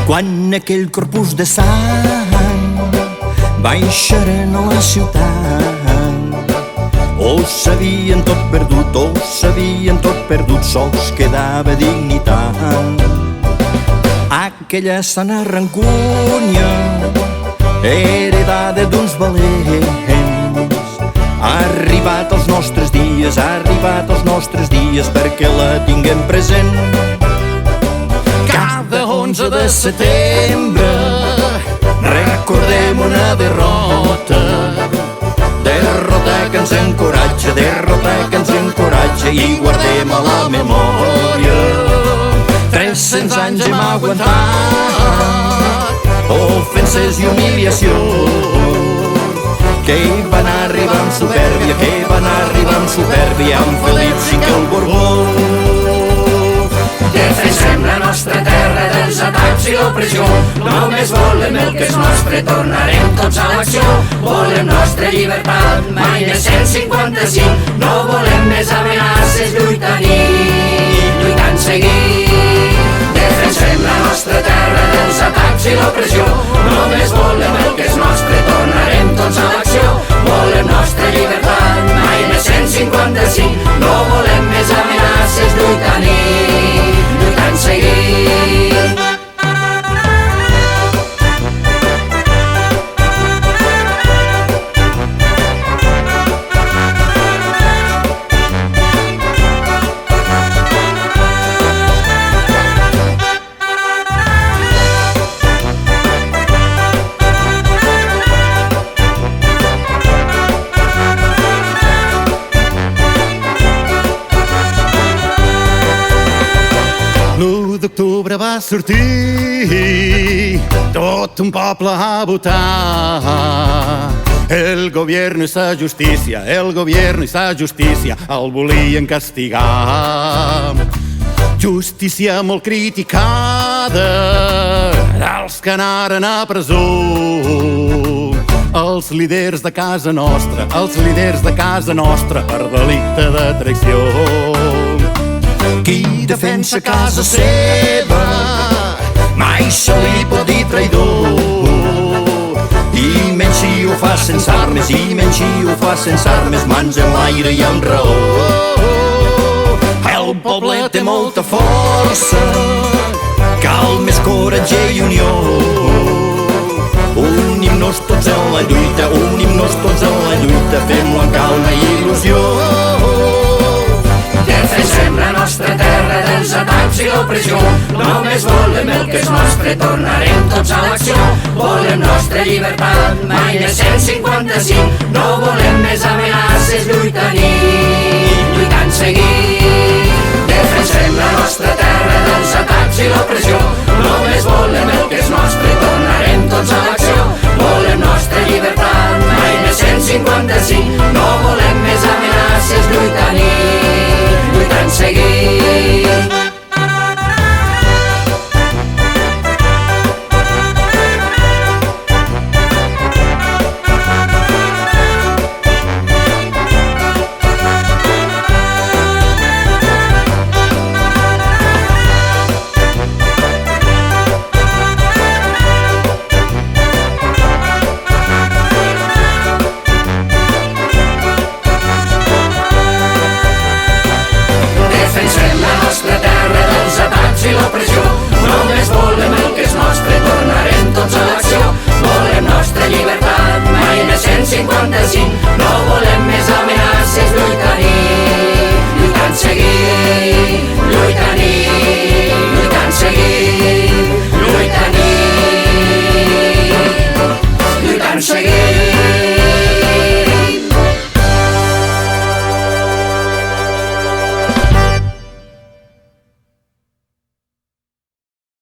Quan aquell corpus de sang baixaren a la ciutat, ho sabien tot perdut, sols quedava dignitat. Aquella sana rancúnia heredada d'uns valents ha arribat als nostres dies perquè la tinguem present. Cada 11 de setembre recordem una derrota que ens encoratja i guardem a la memòria. 300 anys hem aguantat ofenses i humiliacions, que hi van arribar amb supèrbia, amb Felip V el Borbó. Defensem la nostra terra dels atacs i l'opressió, només volem el que és nostre, tornarem tots a l'acció. Volem nostra llibertat, mai més 155, no volem més amenaces, lluitant seguint. Defensem la nostra terra dels atacs i l'opressió, només volem el que és nostre, tornarem tots a l'acció. Volem nostra llibertat, mai més 155, no volem més amenaces, lluitant seguint. L'1 d'octubre va sortir tot un poble a votar. El gobierno i sa justícia el volien castigar. Justícia molt criticada dels que anaren a presó. Els líders de casa nostra per delicte de traïció. Qui defensa casa seva mai se li pot dir traïdor, i menys si ho fa sense armes, mans en l'aire i amb raó. El poble té molta força, cal més coratge i unió. Unim-nos tots en la lluita, fem-ho amb calma i il·lusió. Defensem la nostra terra dels atacs i l'opressió, només volem el que és nostre, tornarem tots a l'acció. Volem nostra llibertat, mai més 155, no volem més amenaces, lluitant seguint. Defensem la nostra terra